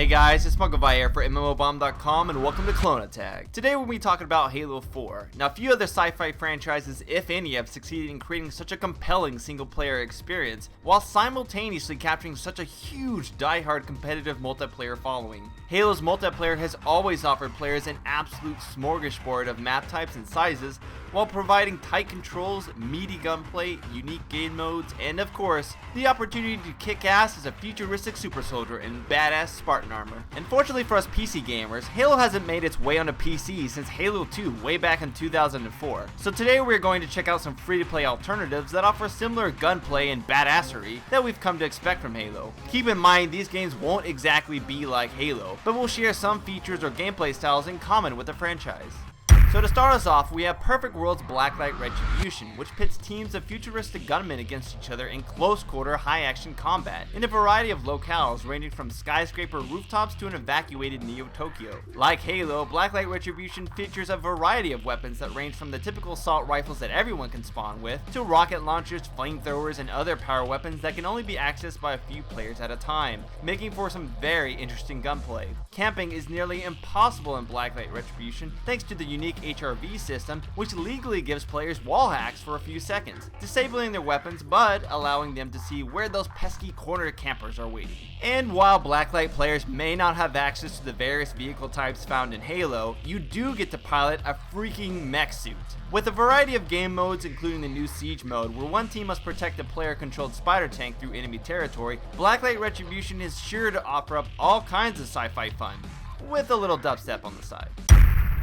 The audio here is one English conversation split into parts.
Hey guys, it's Muggleby here for MMOBomb.com and welcome to CloneAttack. Today we'll be talking about Halo 4. Now few other sci-fi franchises, if any, have succeeded in creating such a compelling single-player experience while simultaneously capturing such a huge die-hard competitive multiplayer following. Halo's multiplayer has always offered players an absolute smorgasbord of map types and sizes while providing tight controls, meaty gunplay, unique game modes, and of course, the opportunity to kick ass as a futuristic super soldier in badass Spartan armor. Unfortunately for us PC gamers, Halo hasn't made its way onto PC since Halo 2 way back in 2004. So today we're going to check out some free-to-play alternatives that offer similar gunplay and badassery that we've come to expect from Halo. Keep in mind these games won't exactly be like Halo, but will share some features or gameplay styles in common with the franchise. So to start us off, we have Perfect World's Blacklight Retribution, which pits teams of futuristic gunmen against each other in close-quarter, high-action combat in a variety of locales ranging from skyscraper rooftops to an evacuated Neo-Tokyo. Like Halo, Blacklight Retribution features a variety of weapons that range from the typical assault rifles that everyone can spawn with, to rocket launchers, flamethrowers, and other power weapons that can only be accessed by a few players at a time, making for some very interesting gunplay. Camping is nearly impossible in Blacklight Retribution thanks to the unique HRV system, which legally gives players wall hacks for a few seconds, disabling their weapons but allowing them to see where those pesky corner campers are waiting. And while Blacklight players may not have access to the various vehicle types found in Halo, you do get to pilot a freaking mech suit. With a variety of game modes, including the new Siege mode, where one team must protect a player-controlled spider tank through enemy territory, Blacklight Retribution is sure to offer up all kinds of sci-fi fun, with a little dubstep on the side.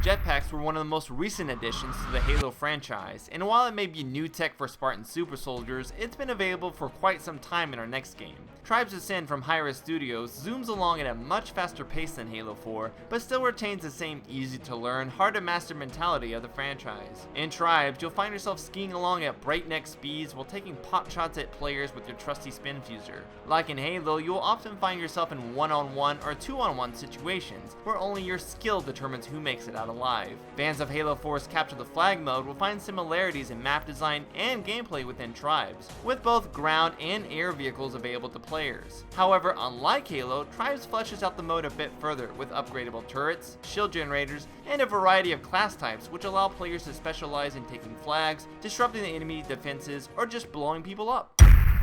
Jetpacks were one of the most recent additions to the Halo franchise, and while it may be new tech for Spartan super soldiers, it's been available for quite some time in our next game. Tribes Ascend from Hi-Res Studios zooms along at a much faster pace than Halo 4, but still retains the same easy-to-learn, hard-to-master mentality of the franchise. In Tribes, you'll find yourself skiing along at breakneck speeds while taking pot shots at players with your trusty spin fuser. Like in Halo, you'll often find yourself in one-on-one or two-on-one situations, where only your skill determines who makes it out alive. Fans of Halo 4's Capture the Flag mode will find similarities in map design and gameplay within Tribes, with both ground and air vehicles available to players. However, unlike Halo, Tribes fleshes out the mode a bit further with upgradable turrets, shield generators, and a variety of class types which allow players to specialize in taking flags, disrupting the enemy defenses, or just blowing people up.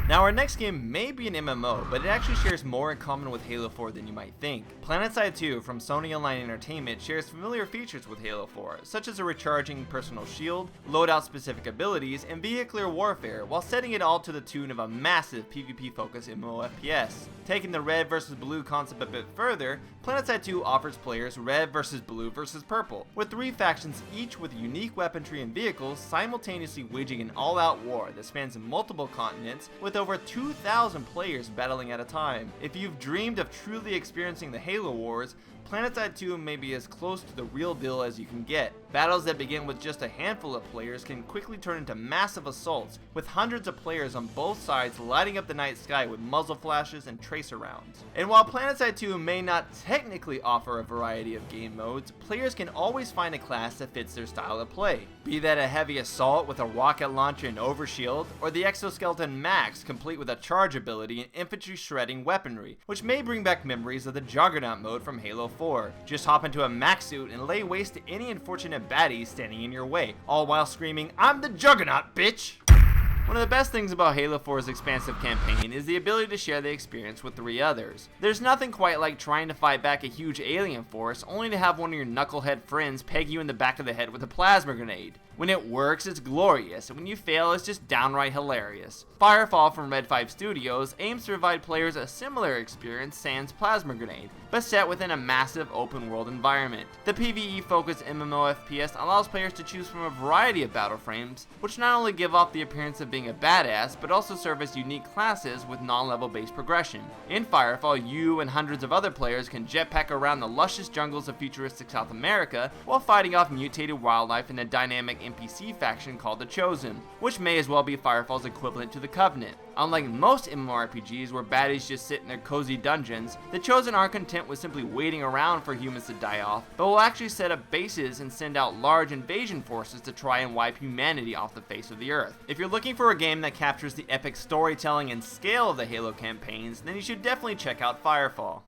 Now our next game may be an MMO, but it actually shares more in common with Halo 4 than you might think. Planetside 2 from Sony Online Entertainment shares familiar features with Halo 4, such as a recharging personal shield, loadout specific abilities, and vehicular warfare, while setting it all to the tune of a massive PvP focused MMO FPS. Taking the red versus blue concept a bit further, Planetside 2 offers players red versus blue versus purple, with 3 factions each with unique weaponry and vehicles simultaneously waging an all-out war that spans multiple continents with over 2,000 players battling at a time. If you've dreamed of truly experiencing the Halo Wars, Planetside 2 may be as close to the real deal as you can get. Battles that begin with just a handful of players can quickly turn into massive assaults, with hundreds of players on both sides lighting up the night sky with muzzle flashes and tracer rounds. And while Planetside 2 may not technically offer a variety of game modes, players can always find a class that fits their style of play. Be that a heavy assault with a rocket launcher and overshield, or the exoskeleton max complete with a charge ability and infantry shredding weaponry, which may bring back memories of the Juggernaut mode from Halo 4. Just hop into a max suit and lay waste to any unfortunate baddies standing in your way, all while screaming, "I'm the Juggernaut, bitch!" One of the best things about Halo 4's expansive campaign is the ability to share the experience with 3 others. There's nothing quite like trying to fight back a huge alien force only to have one of your knucklehead friends peg you in the back of the head with a plasma grenade. When it works, it's glorious, and when you fail, it's just downright hilarious. Firefall from Red 5 Studios aims to provide players a similar experience sans plasma grenade, but set within a massive open world environment. The PvE-focused MMO FPS allows players to choose from a variety of battle frames, which not only give off the appearance of being a badass, but also serve as unique classes with non-level based progression. In Firefall, you and hundreds of other players can jetpack around the luscious jungles of futuristic South America while fighting off mutated wildlife in a dynamic NPC faction called the Chosen, which may as well be Firefall's equivalent to the Covenant. Unlike most MMORPGs where baddies just sit in their cozy dungeons, the Chosen aren't content with simply waiting around for humans to die off, but will actually set up bases and send out large invasion forces to try and wipe humanity off the face of the earth. If you're looking for a game that captures the epic storytelling and scale of the Halo campaigns, then you should definitely check out Firefall.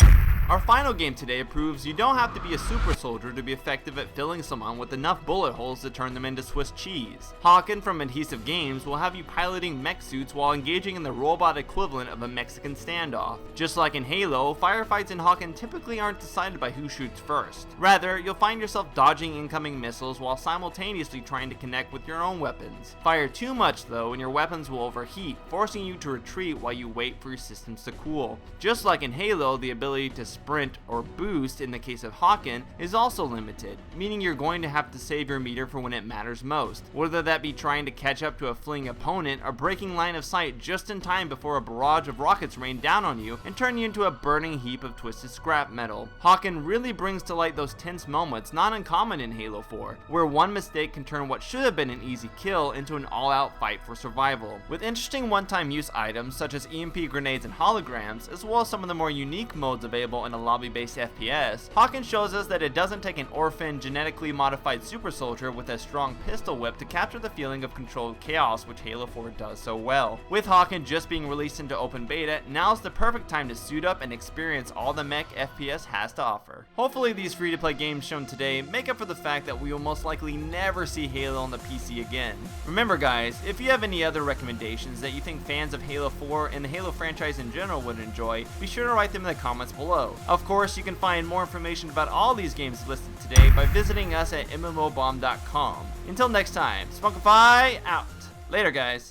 Our final game today proves you don't have to be a super soldier to be effective at filling someone with enough bullet holes to turn them into Swiss cheese. Hawken from Adhesive Games will have you piloting mech suits while engaging in the robot equivalent of a Mexican standoff. Just like in Halo, firefights in Hawken typically aren't decided by who shoots first. Rather, you'll find yourself dodging incoming missiles while simultaneously trying to connect with your own weapons. Fire too much though and your weapons will overheat, forcing you to retreat while you wait for your systems to cool. Just like in Halo, the ability to sprint or boost in the case of Hawken is also limited, meaning you're going to have to save your meter for when it matters most, whether that be trying to catch up to a fleeing opponent or breaking line of sight just in time before a barrage of rockets rain down on you and turn you into a burning heap of twisted scrap metal. Hawken really brings to light those tense moments not uncommon in Halo 4, where one mistake can turn what should have been an easy kill into an all-out fight for survival. With interesting one-time use items such as EMP grenades and holograms, as well as some of the more unique modes available in a lobby-based FPS, Hawken shows us that it doesn't take an orphan, genetically modified super soldier with a strong pistol whip to capture the feeling of controlled chaos which Halo 4 does so well. With Hawken just being released into open beta, now's the perfect time to suit up and experience all the mech FPS has to offer. Hopefully these free-to-play games shown today make up for the fact that we will most likely never see Halo on the PC again. Remember guys, if you have any other recommendations that you think fans of Halo 4 and the Halo franchise in general would enjoy, be sure to write them in the comments below. Of course, you can find more information about all these games listed today by visiting us at MMOBomb.com. Until next time, Spunkify out. Later guys.